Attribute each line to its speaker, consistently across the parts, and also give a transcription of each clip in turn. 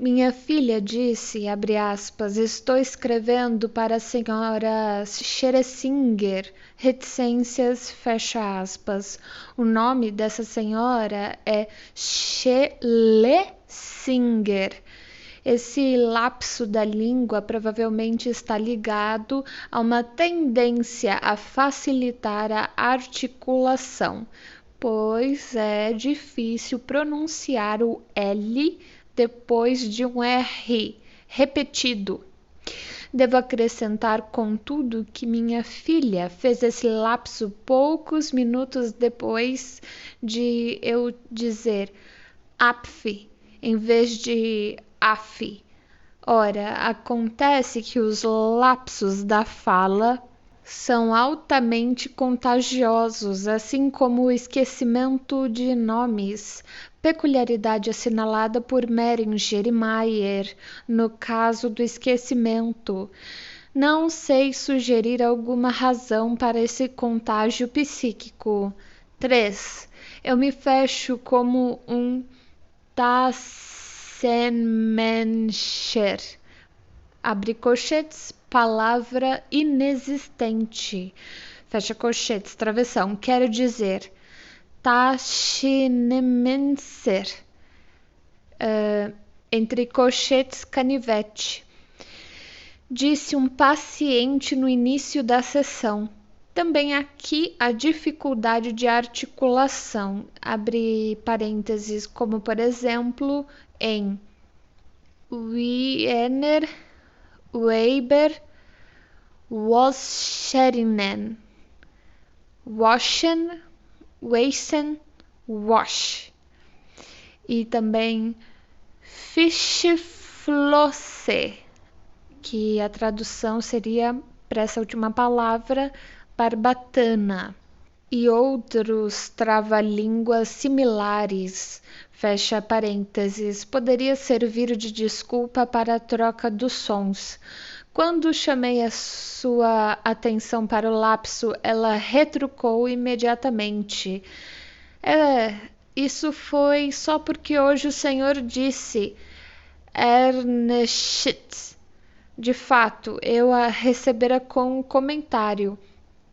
Speaker 1: Minha filha disse, abre aspas, estou escrevendo para a senhora Scheresinger, reticências, fecha aspas. O nome dessa senhora é Schlesinger. Esse lapso da língua provavelmente está ligado a uma tendência a facilitar a articulação, pois é difícil pronunciar o L depois de um R repetido. Devo acrescentar, contudo, que minha filha fez esse lapso poucos minutos depois de eu dizer apf em vez de af. Ora, acontece que os lapsos da fala são altamente contagiosos, assim como o esquecimento de nomes, peculiaridade assinalada por Meringer e Mayer no caso do esquecimento. Não sei sugerir alguma razão para esse contágio psíquico. 3. Eu me fecho como um Tassenmencher. Abre colchetes, palavra inexistente. Fecha colchetes, travessão. Quero dizer, Taschinemenser. Entre colchetes, canivete. Disse um paciente no início da sessão. Também aqui a dificuldade de articulação. Abre parênteses, como por exemplo, em Wiener, Weber, Wascheringen, Waschen, Weissen, Wasch. E também Fischflosse, que a tradução seria para essa última palavra, barbatana. E outros trava-línguas similares, fecha parênteses, poderia servir de desculpa para a troca dos sons. Quando chamei a sua atenção para o lapso, ela retrucou imediatamente. Isso foi só porque hoje o senhor disse Ernest. De fato, eu a recebera com um comentário.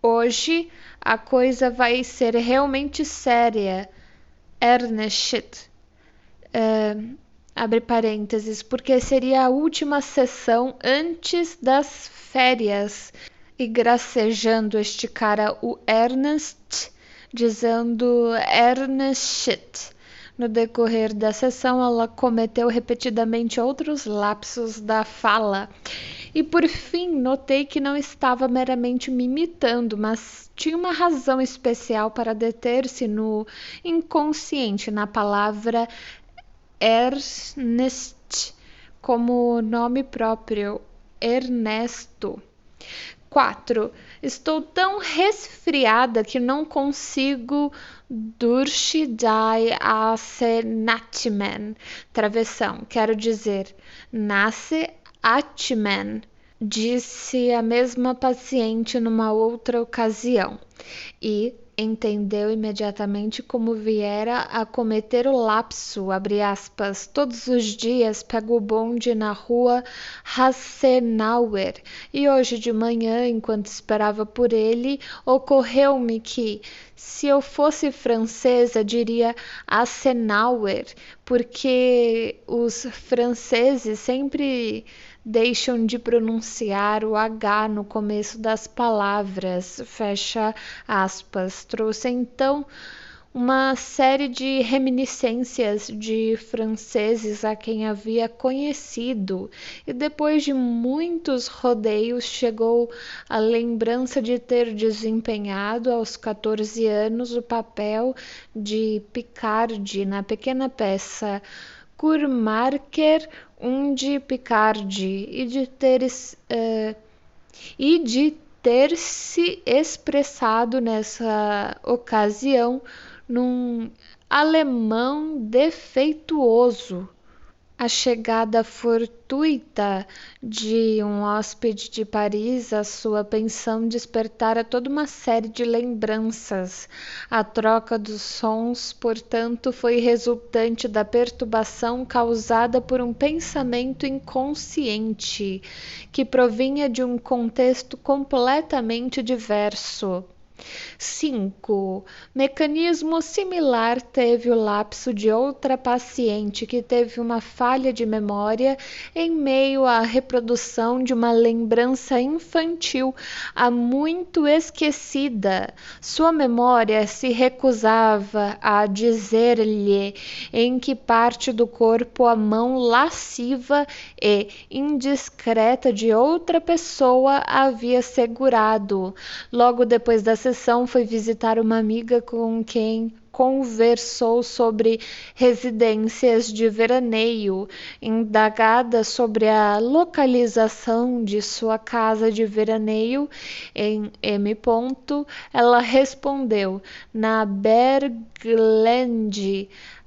Speaker 1: Hoje a coisa vai ser realmente séria. Ernest. Abre parênteses, porque seria a última sessão antes das férias. E gracejando esticara o Ernest, dizendo Ernest. No decorrer da sessão, ela cometeu repetidamente outros lapsos da fala. E por fim, notei que não estava meramente me imitando, mas tinha uma razão especial para deter-se no inconsciente na palavra Ernest como nome próprio, Ernesto. 4. Estou tão resfriada que não consigo durch die Atmen. Travessão, quero dizer, nasce atmen, disse a mesma paciente numa outra ocasião. E entendeu imediatamente como viera a cometer o lapso, abre aspas, todos os dias pego o bonde na rua Hassenauer, e hoje de manhã, enquanto esperava por ele, ocorreu-me que, se eu fosse francesa, diria Hassenauer, porque os franceses sempre deixam de pronunciar o H no começo das palavras, fecha aspas. Trouxe então uma série de reminiscências de franceses a quem havia conhecido, e depois de muitos rodeios chegou a lembrança de ter desempenhado aos 14 anos o papel de Picard na pequena peça Kurmarker de Picard e de ter se expressado nessa ocasião num alemão defeituoso. A chegada fortuita de um hóspede de Paris à sua pensão despertara toda uma série de lembranças. A troca dos sons, portanto, foi resultante da perturbação causada por um pensamento inconsciente, que provinha de um contexto completamente diverso. 5. Mecanismo similar teve o lapso de outra paciente que teve uma falha de memória em meio à reprodução de uma lembrança infantil há muito esquecida. Sua memória se recusava a dizer-lhe em que parte do corpo a mão lasciva e indiscreta de outra pessoa havia segurado. Logo depois da sessão, foi visitar uma amiga com quem conversou sobre residências de veraneio. Indagada sobre a localização de sua casa de veraneio em M. Ela respondeu: na Berglande,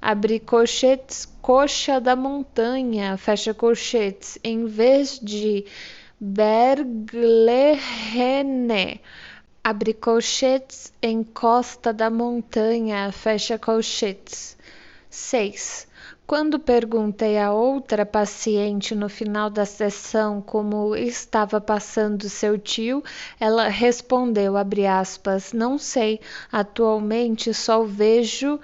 Speaker 1: abre colchetes, coxa da montanha, fecha colchetes, em vez de Berglehene, abre colchetes, em costa da montanha, fecha colchetes. 6. Quando perguntei a outra paciente no final da sessão como estava passando seu tio, ela respondeu, abre aspas, não sei, atualmente só o vejo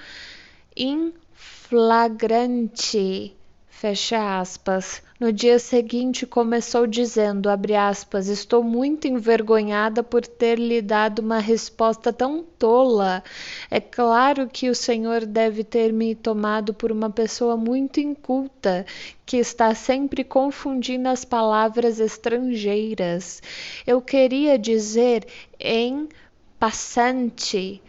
Speaker 1: em flagrante, fecha aspas. No dia seguinte começou dizendo, abre aspas, estou muito envergonhada por ter lhe dado uma resposta tão tola. É claro que o senhor deve ter me tomado por uma pessoa muito inculta, que está sempre confundindo as palavras estrangeiras. Eu queria dizer em passante.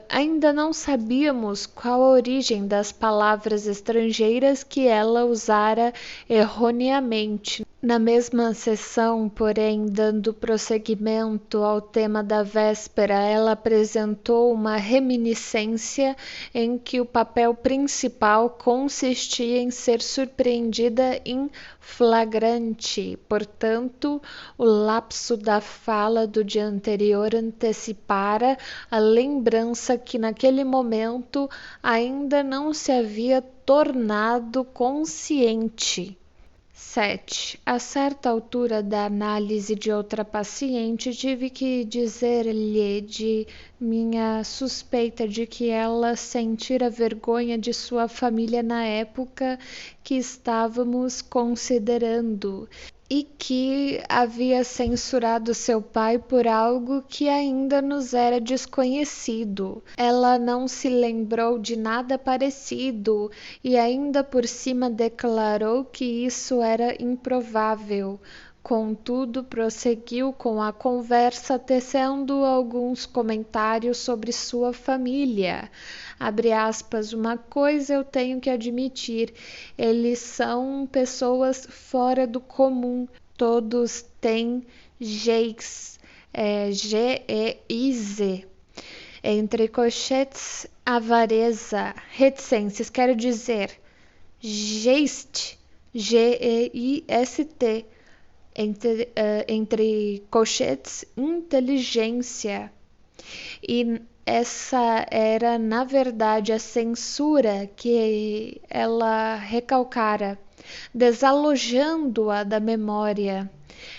Speaker 1: Ainda não sabíamos qual a origem das palavras estrangeiras que ela usara erroneamente. Na mesma sessão, porém, dando prosseguimento ao tema da véspera, ela apresentou uma reminiscência em que o papel principal consistia em ser surpreendida em flagrante. Portanto, o lapso da fala do dia anterior antecipara a lembrança que naquele momento ainda não se havia tornado consciente. 7. A certa altura da análise de outra paciente, tive que dizer-lhe de minha suspeita de que ela sentira vergonha de sua família na época que estávamos considerando e que havia censurado seu pai por algo que ainda nos era desconhecido. Ela não se lembrou de nada parecido e ainda por cima declarou que isso era improvável. Contudo, prosseguiu com a conversa, tecendo alguns comentários sobre sua família. Abre aspas, uma coisa eu tenho que admitir, eles são pessoas fora do comum, todos têm Geiz, G-E-I-Z, entre colchetes, avareza, reticências, quero dizer, Geist, G-E-I-S-T, entre colchetes, inteligência. E essa era, na verdade, a censura que ela recalcara, desalojando-a da memória.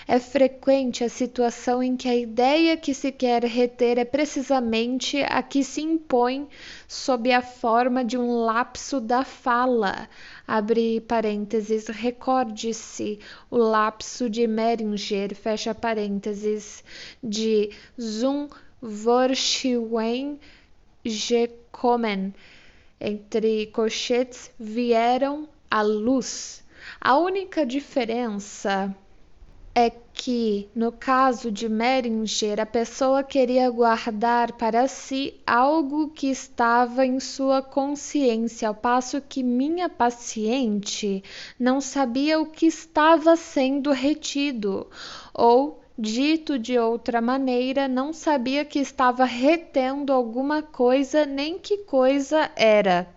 Speaker 1: É frequente a situação em que a ideia que se quer reter é precisamente a que se impõe sob a forma de um lapso da fala. Abre parênteses, recorde-se o lapso de Meringer, fecha parênteses, de Zum Vorschwein gekommen, entre colchetes, vieram à luz. A única diferença é que, no caso de Meringer, a pessoa queria guardar para si algo que estava em sua consciência, ao passo que minha paciente não sabia o que estava sendo retido, ou, dito de outra maneira, não sabia que estava retendo alguma coisa nem que coisa era.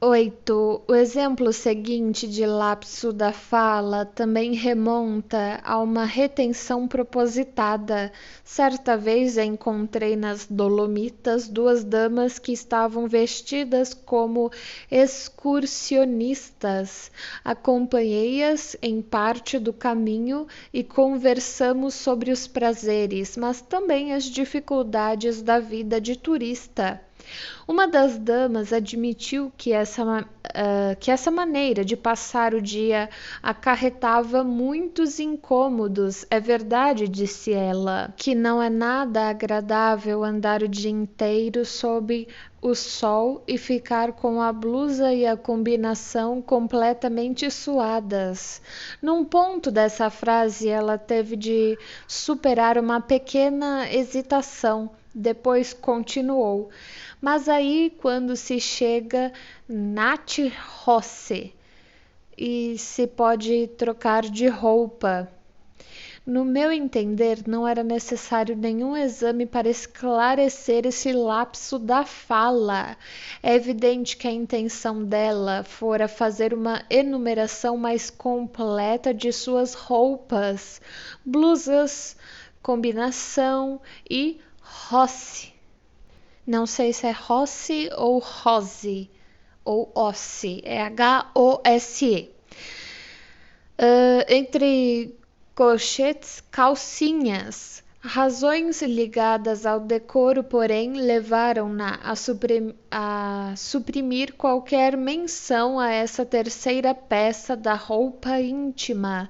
Speaker 1: 8. O exemplo seguinte de lapso da fala também remonta a uma retenção propositada. Certa vez encontrei nas Dolomitas 2 damas que estavam vestidas como excursionistas. Acompanhei-as em parte do caminho e conversamos sobre os prazeres, mas também as dificuldades da vida de turista. Uma das damas admitiu que essa maneira de passar o dia acarretava muitos incômodos. É verdade, disse ela, que não é nada agradável andar o dia inteiro sob o sol e ficar com a blusa e a combinação completamente suadas. Num ponto dessa frase, ela teve de superar uma pequena hesitação. Depois continuou. Mas aí, quando se chega Nat Rosse e se pode trocar de roupa. No meu entender, não era necessário nenhum exame para esclarecer esse lapso da fala. É evidente que a intenção dela fora fazer uma enumeração mais completa de suas roupas, blusas, combinação e rosse. Não sei se é Rossi ou Rose ou Ossi, é H-O-S-E. Entre colchetes, calcinhas. Razões ligadas ao decoro, porém, levaram-na a suprimir qualquer menção a essa terceira peça da roupa íntima.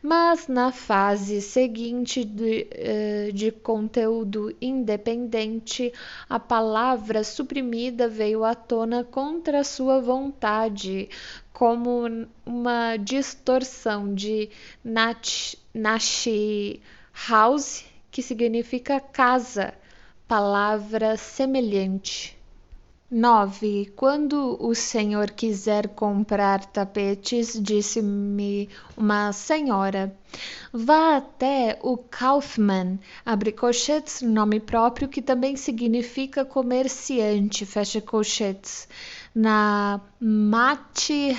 Speaker 1: Mas na fase seguinte de conteúdo independente, a palavra suprimida veio à tona contra sua vontade, como uma distorção de Nashi House, que significa casa, palavra semelhante. 9. Quando o senhor quiser comprar tapetes, disse-me uma senhora, vá até o Kaufmann, abre colchetes, nome próprio que também significa comerciante, fecha colchetes, na Matthaus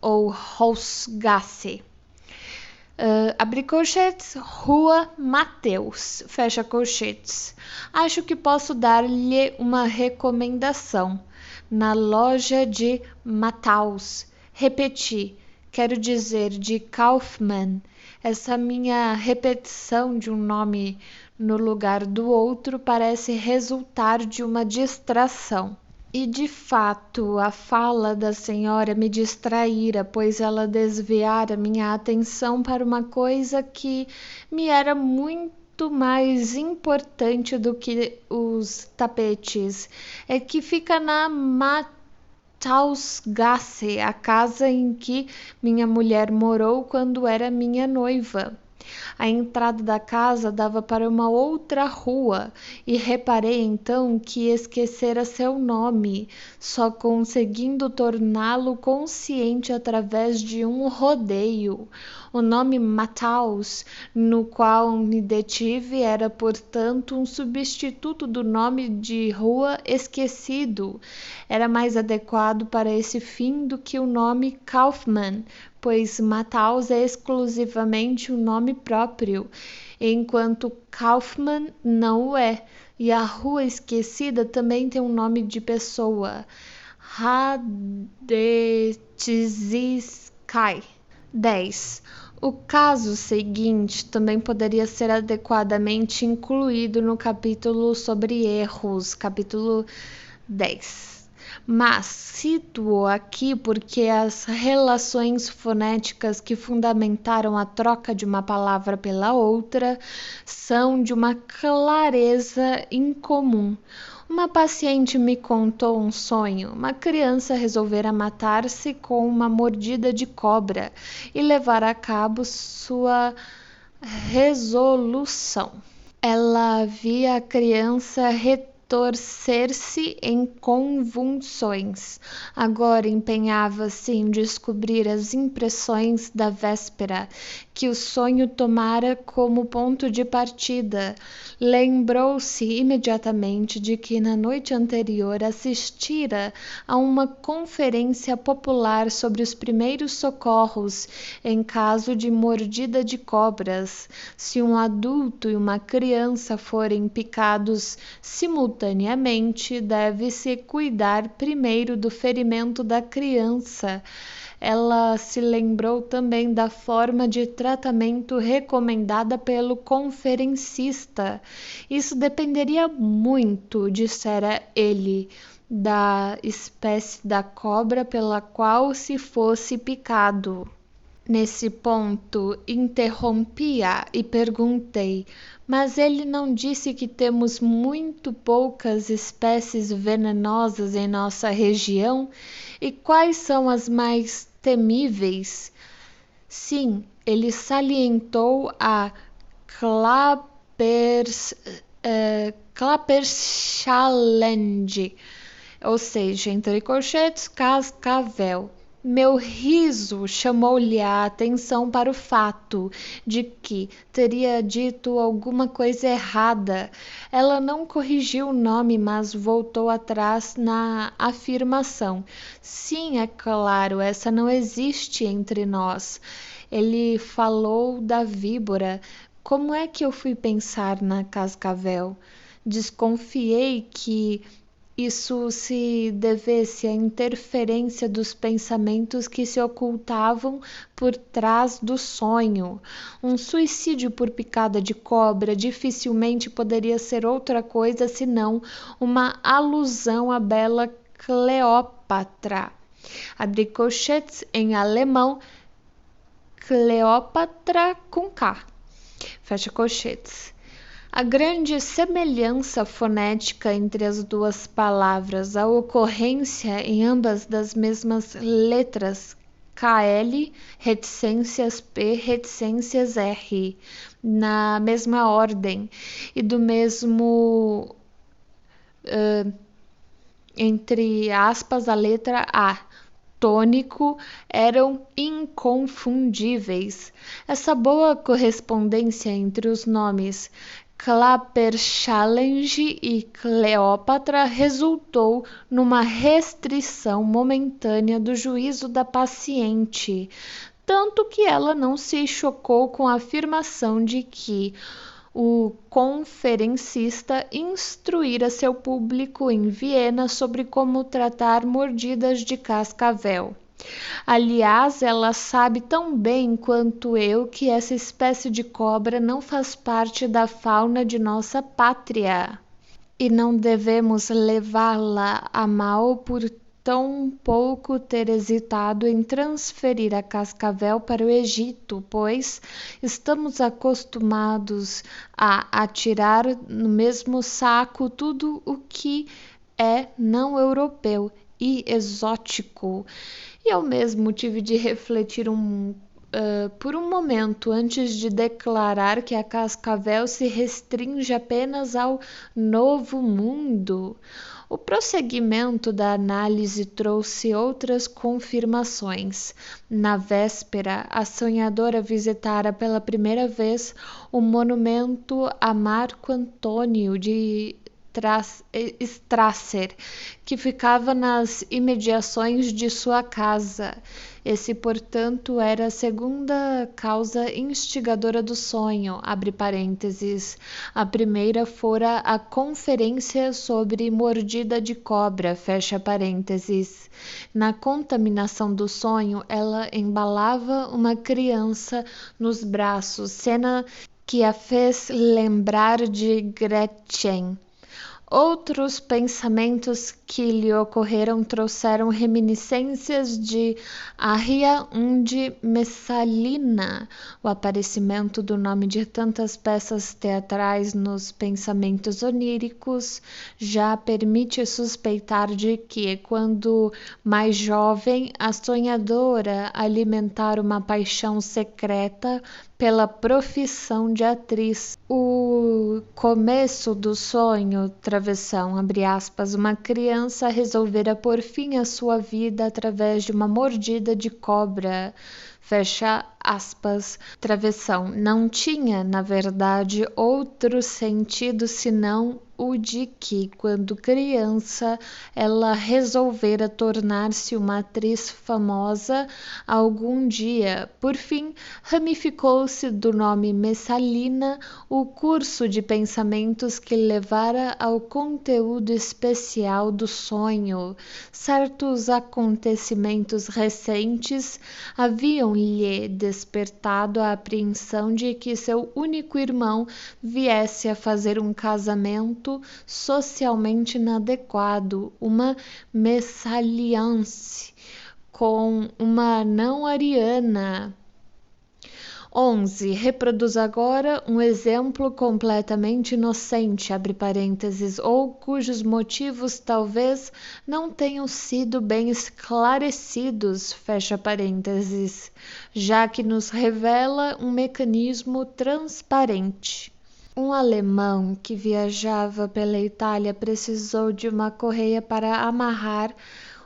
Speaker 1: ou Hausgasse. Abre colchetes, Rua Mateus, fecha colchetes. Acho que posso dar-lhe uma recomendação. Na loja de Matthaus. Repeti, quero dizer, de Kaufmann. Essa minha repetição de um nome no lugar do outro parece resultar de uma distração. E de fato, a fala da senhora me distraíra, pois ela desviara minha atenção para uma coisa que me era muito mais importante do que os tapetes. É que fica na Matthausgasse, a casa em que minha mulher morou quando era minha noiva. A entrada da casa dava para uma outra rua e reparei então que esquecera seu nome, só conseguindo torná-lo consciente através de um rodeio. O nome Matthaus, no qual me detive, era, portanto, um substituto do nome de rua esquecido. Era mais adequado para esse fim do que o nome Kaufmann, pois Matthaus é exclusivamente um nome próprio, enquanto Kaufmann não o é, e a rua esquecida também tem um nome de pessoa, Radetzky. 10. O caso seguinte também poderia ser adequadamente incluído no capítulo sobre erros, capítulo 10. Mas cito-o aqui porque as relações fonéticas que fundamentaram a troca de uma palavra pela outra são de uma clareza incomum. Uma paciente me contou um sonho. Uma criança resolvera matar-se com uma mordida de cobra e levar a cabo sua resolução. Ela via a criança retorcer-se em convulsões. Agora empenhava-se em descobrir as impressões da véspera, que o sonho tomara como ponto de partida. Lembrou-se imediatamente de que na noite anterior assistira a uma conferência popular sobre os primeiros socorros em caso de mordida de cobras. Se um adulto e uma criança forem picados simultaneamente, deve-se cuidar primeiro do ferimento da criança. Ela se lembrou também da forma de tratamento recomendada pelo conferencista. Isso dependeria muito, dissera ele, da espécie da cobra pela qual se fosse picado. Nesse ponto, interrompi-a e perguntei: mas ele não disse que temos muito poucas espécies venenosas em nossa região? E quais são as mais temíveis? Sim, ele salientou a Clapperschlange, ou seja, entre colchetes, cascavel. Meu riso chamou-lhe a atenção para o fato de que teria dito alguma coisa errada. Ela não corrigiu o nome, mas voltou atrás na afirmação. Sim, é claro, essa não existe entre nós. Ele falou da víbora. Como é que eu fui pensar na cascavel? Desconfiei que isso se devesse à interferência dos pensamentos que se ocultavam por trás do sonho. Um suicídio por picada de cobra dificilmente poderia ser outra coisa senão uma alusão à bela Cleópatra. Abri colchetes em alemão, Cleópatra com K. Fecha colchetes. A grande semelhança fonética entre as duas palavras, a ocorrência em ambas das mesmas letras, KL, reticências P, reticências R, na mesma ordem, e do mesmo, entre aspas, a letra A, tônico, eram inconfundíveis. Essa boa correspondência entre os nomes Clapperschlange e Cleópatra resultou numa restrição momentânea do juízo da paciente, tanto que ela não se chocou com a afirmação de que o conferencista instruíra seu público em Viena sobre como tratar mordidas de cascavel. Aliás, ela sabe tão bem quanto eu que essa espécie de cobra não faz parte da fauna de nossa pátria. E não devemos levá-la a mal por tão pouco ter hesitado em transferir a cascavel para o Egito, pois estamos acostumados a atirar no mesmo saco tudo o que é não europeu e exótico. E eu mesmo tive de refletir por um momento antes de declarar que a cascavel se restringe apenas ao Novo Mundo. O prosseguimento da análise trouxe outras confirmações. Na véspera, a sonhadora visitara pela primeira vez o monumento a Marco Antônio de Strasser, que ficava nas imediações de sua casa. Esse, portanto, era a segunda causa instigadora do sonho, abre parênteses. A primeira fora a conferência sobre mordida de cobra, fecha parênteses. Na contaminação do sonho, ela embalava uma criança nos braços, cena que a fez lembrar de Gretchen. Outros pensamentos que lhe ocorreram trouxeram reminiscências de Arria und Messalina. O aparecimento do nome de tantas peças teatrais nos pensamentos oníricos já permite suspeitar de que, quando mais jovem, a sonhadora alimentara uma paixão secreta pela profissão de atriz. O começo do sonho, travessão, abre aspas, uma criança resolvera pôr fim à sua vida através de uma mordida de cobra, fecha aspas. Travessão não tinha, na verdade, outro sentido senão o de que, quando criança, ela resolvera tornar-se uma atriz famosa algum dia. Por fim, ramificou-se do nome Messalina o curso de pensamentos que levara ao conteúdo especial do sonho. Certos acontecimentos recentes haviam-lhe despertado a apreensão de que seu único irmão viesse a fazer um casamento socialmente inadequado, uma mésalliance com uma não-ariana. 11. Reproduz agora um exemplo completamente inocente, abre parênteses, ou cujos motivos talvez não tenham sido bem esclarecidos, fecha parênteses, já que nos revela um mecanismo transparente. Um alemão que viajava pela Itália precisou de uma correia para amarrar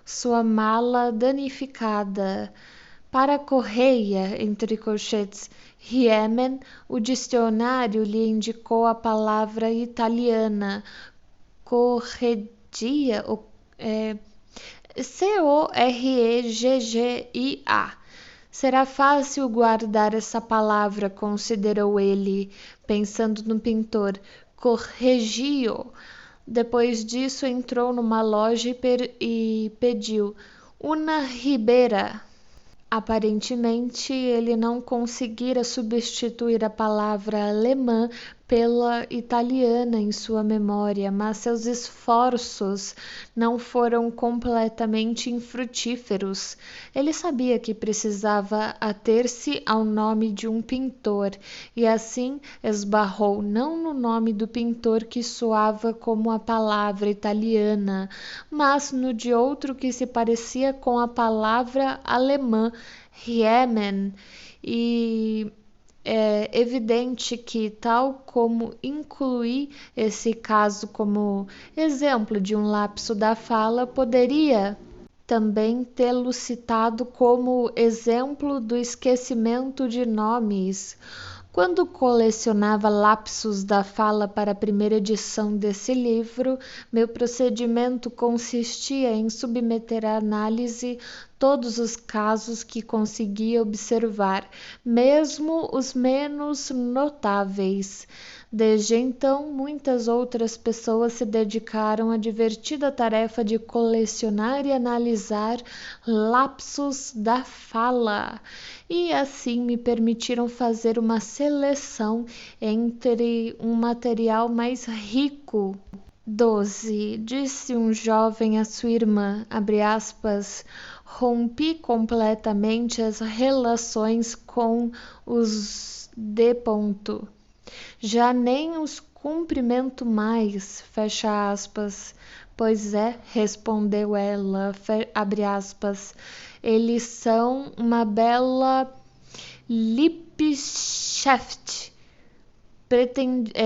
Speaker 1: sua mala danificada. Para a correia, entre colchetes, Riemen, o dicionário lhe indicou a palavra italiana corregia, corregia. Será fácil guardar essa palavra, considerou ele, pensando no pintor Correggio. Depois disso, entrou numa loja e pediu uma ribeira. Aparentemente, ele não conseguira substituir a palavra alemã pela italiana em sua memória, mas seus esforços não foram completamente infrutíferos. Ele sabia que precisava ater-se ao nome de um pintor, e assim esbarrou não no nome do pintor que soava como a palavra italiana, mas no de outro que se parecia com a palavra alemã, Riemen, e é evidente que, tal como incluí esse caso como exemplo de um lapso da fala, poderia também tê-lo citado como exemplo do esquecimento de nomes. Quando colecionava lapsos da fala para a primeira edição desse livro, meu procedimento consistia em submeter à análise todos os casos que conseguia observar, mesmo os menos notáveis. Desde então, muitas outras pessoas se dedicaram à divertida tarefa de colecionar e analisar lapsos da fala, e assim me permitiram fazer uma seleção entre um material mais rico. 12. Disse um jovem à sua irmã, abre aspas, rompi completamente as relações com os D. Já nem os cumprimento mais, fecha aspas. Pois é, respondeu ela, abre aspas, eles são uma bela Liebschaft,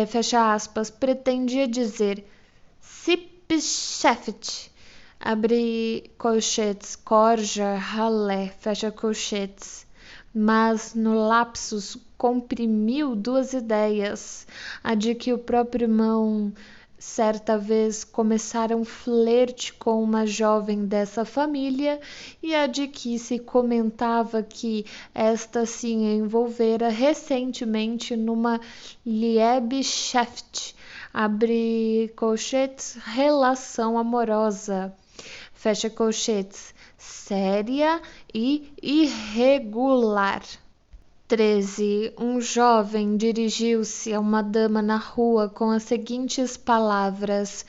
Speaker 1: fecha aspas, pretendia dizer Sippschaft, abre colchetes, corja, ralé, fecha colchetes, mas no lapsus comprimiu duas ideias, a de que o próprio irmão certa vez começara um flerte com uma jovem dessa família e a de que se comentava que esta se envolvera recentemente numa Liebschaft, abre colchetes, relação amorosa, fecha colchetes, séria e irregular. 13. Um jovem dirigiu-se a uma dama na rua com as seguintes palavras,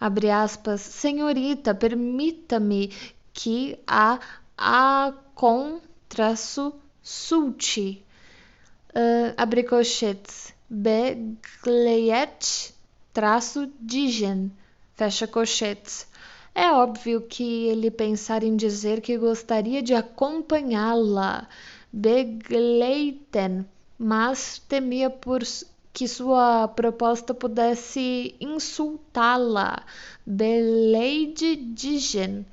Speaker 1: abre aspas, senhorita, permita-me que a consulte, abre colchetes, begleiet-digen, fecha colchetes. É óbvio que ele pensara em dizer que gostaria de acompanhá-la, begleiten, mas temia por que sua proposta pudesse insultá-la. Beleide Digen.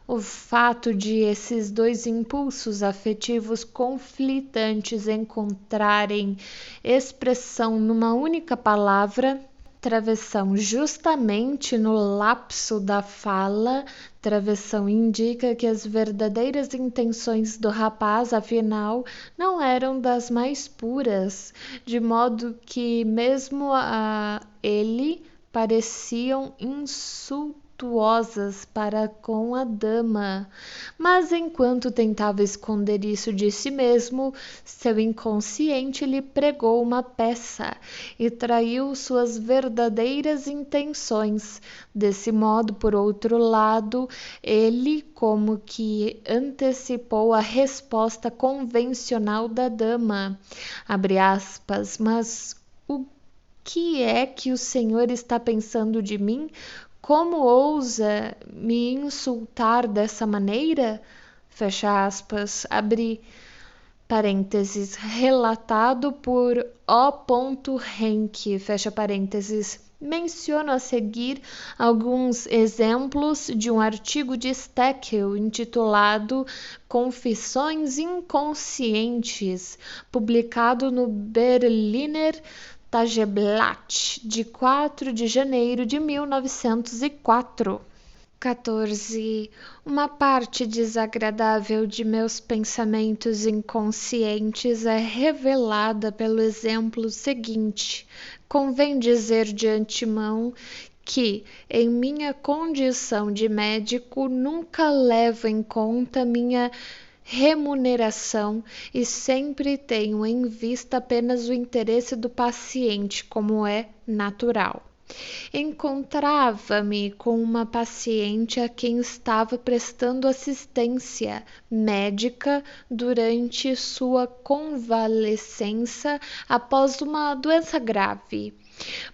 Speaker 1: O fato de esses dois impulsos afetivos conflitantes encontrarem expressão numa única palavra, travessão, justamente no lapso da fala, travessão indica que as verdadeiras intenções do rapaz, afinal, não eram das mais puras, de modo que mesmo a ele pareciam insultuosas para com a dama. Mas enquanto tentava esconder isso de si mesmo, seu inconsciente lhe pregou uma peça e traiu suas verdadeiras intenções. Desse modo, por outro lado, ele como que antecipou a resposta convencional da dama. Abre aspas, mas o que é que o senhor está pensando de mim? Como ousa me insultar dessa maneira? Fecha aspas, abre parênteses, relatado por O. Henke, fecha parênteses. Menciono a seguir alguns exemplos de um artigo de Steckel intitulado Confissões Inconscientes, publicado no Berliner Tageblatt, de 4 de janeiro de 1904. 14. Uma parte desagradável de meus pensamentos inconscientes é revelada pelo exemplo seguinte. Convém dizer de antemão que, em minha condição de médico, nunca levo em conta minha remuneração e sempre tenho em vista apenas o interesse do paciente, como é natural. Encontrava-me com uma paciente a quem estava prestando assistência médica durante sua convalescença após uma doença grave.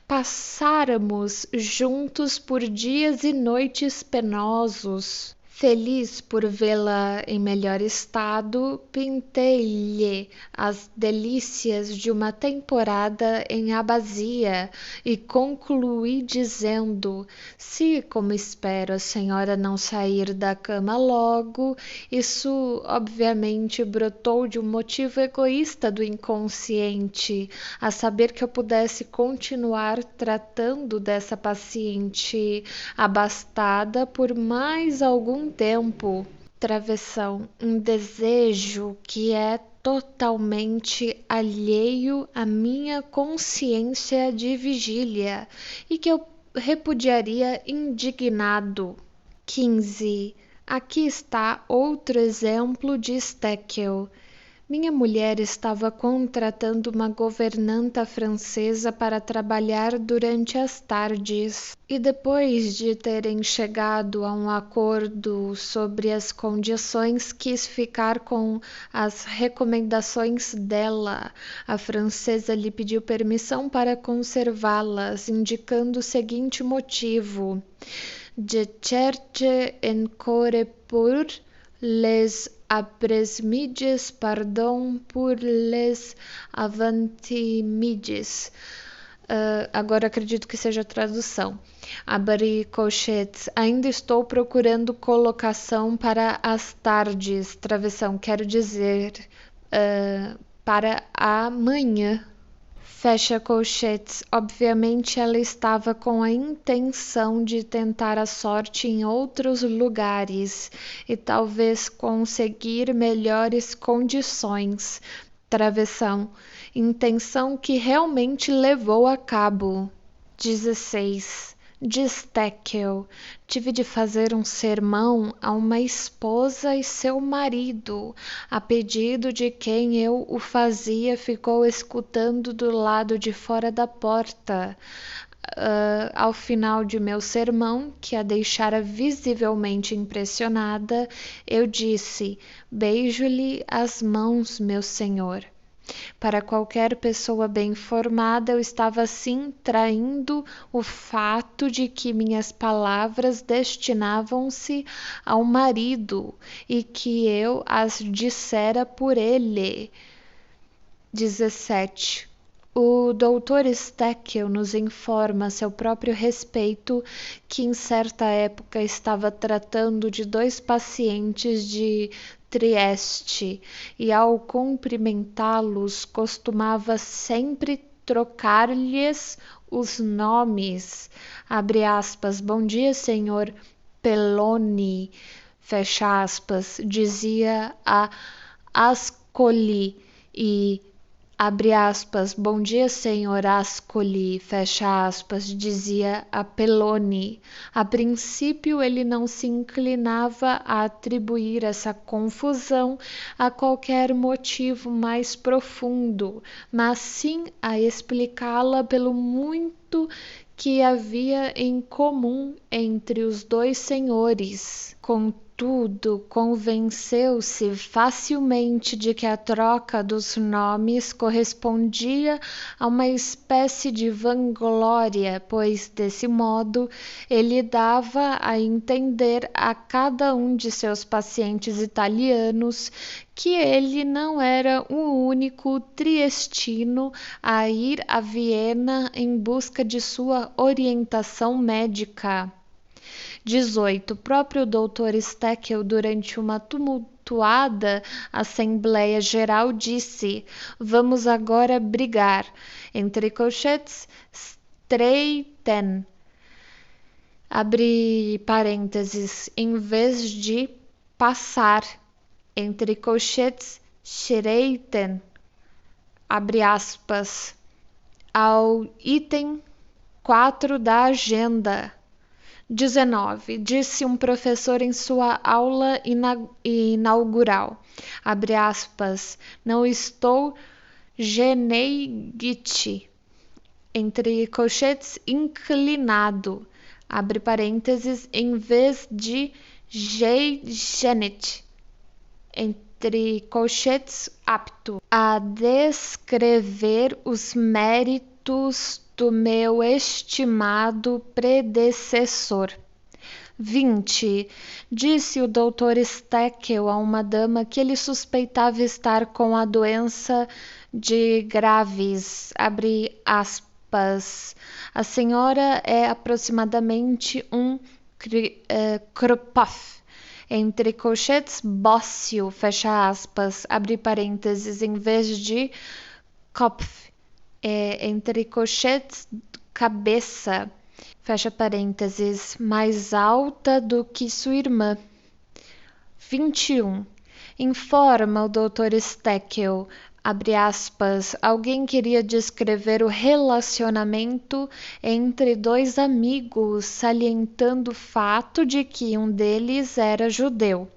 Speaker 1: Passáramos juntos por dias e noites penosos. Feliz por vê-la em melhor estado, pintei-lhe as delícias de uma temporada em abasia e concluí dizendo: se, como espero, a senhora não sair da cama logo, isso obviamente brotou de um motivo egoísta do inconsciente, a saber que eu pudesse continuar tratando dessa paciente abastada por mais algum tempo. Travessão, um desejo que é totalmente alheio à minha consciência de vigília e que eu repudiaria indignado. 15. Aqui está outro exemplo de Steckel. Minha mulher estava contratando uma governanta francesa para trabalhar durante as tardes, e depois de terem chegado a um acordo sobre as condições, quis ficar com as recomendações dela. A francesa lhe pediu permissão para conservá-las, indicando o seguinte motivo: Je cherche encore pour les après-midis, pardon pour les avant-midis. Agora acredito que seja a tradução. Abri colchetes. Ainda estou procurando colocação para as tardes. Travessão, quero dizer para amanhã. Fecha colchetes. Obviamente ela estava com a intenção de tentar a sorte em outros lugares e talvez conseguir melhores condições. Travessão. Intenção que realmente levou a cabo. 16. De Steckel. Tive de fazer um sermão a uma esposa e seu marido. A pedido de quem eu o fazia, ficou escutando do lado de fora da porta. Ao final de meu sermão, que a deixara visivelmente impressionada, eu disse: beijo-lhe as mãos, meu senhor. Para qualquer pessoa bem informada, eu estava assim traindo o fato de que minhas palavras destinavam-se ao marido e que eu as dissera por ele. 17. O doutor Steckel nos informa a seu próprio respeito que em certa época estava tratando de 2 pacientes de Trieste e ao cumprimentá-los costumava sempre trocar-lhes os nomes. Abre aspas, bom dia, senhor Peloni, fecha aspas, dizia a Ascoli e abre aspas, bom dia, senhor Ascoli, fecha aspas, dizia a Peloni. A princípio, ele não se inclinava a atribuir essa confusão a qualquer motivo mais profundo, mas sim a explicá-la pelo muito que havia em comum entre os 2 senhores. Contudo, convenceu-se facilmente de que a troca dos nomes correspondia a uma espécie de vanglória, pois desse modo ele dava a entender a cada um de seus pacientes italianos que ele não era o único triestino a ir a Viena em busca de sua orientação médica. 18. O próprio Dr. Steckel, durante uma tumultuada Assembleia Geral, disse: vamos agora brigar. Entre colchetes, streiten. Abre parênteses, em vez de passar. Entre colchetes, streiten. Abre aspas. Ao item 4 da agenda. 19. Disse um professor em sua aula inaugural, abre aspas, não estou geneigite, entre colchetes, inclinado, abre parênteses, em vez de genet, entre colchetes, apto, a descrever os méritos do meu estimado predecessor. 20. Disse o Dr. Steckel a uma dama que ele suspeitava estar com a doença de Graves, abre aspas. A senhora é aproximadamente um Krupov, entre colchetes, bócio, fecha aspas, abre parênteses, em vez de Kopf, entre colchetes, cabeça, fecha parênteses, mais alta do que sua irmã. 21. Informa o Dr. Steckel, abre aspas, alguém queria descrever o relacionamento entre 2 amigos, salientando o fato de que um deles era judeu.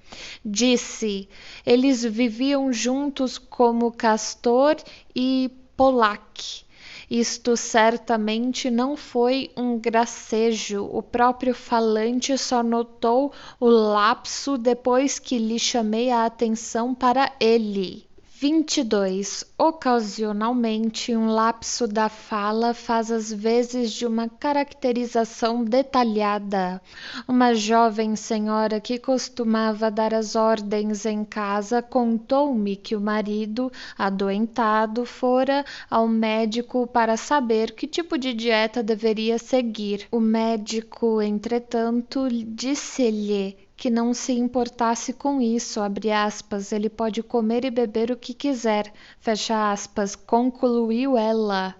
Speaker 1: Disse, eles viviam juntos como Castor e Polak. Isto certamente não foi um gracejo, o próprio falante só notou o lapso depois que lhe chamei a atenção para ele. 22. Ocasionalmente, um lapso da fala faz as vezes de uma caracterização detalhada. Uma jovem senhora que costumava dar as ordens em casa contou-me que o marido, adoentado, fora ao médico para saber que tipo de dieta deveria seguir. O médico, entretanto, disse-lhe que não se importasse com isso, abre aspas, ele pode comer e beber o que quiser, fecha aspas, concluiu ela.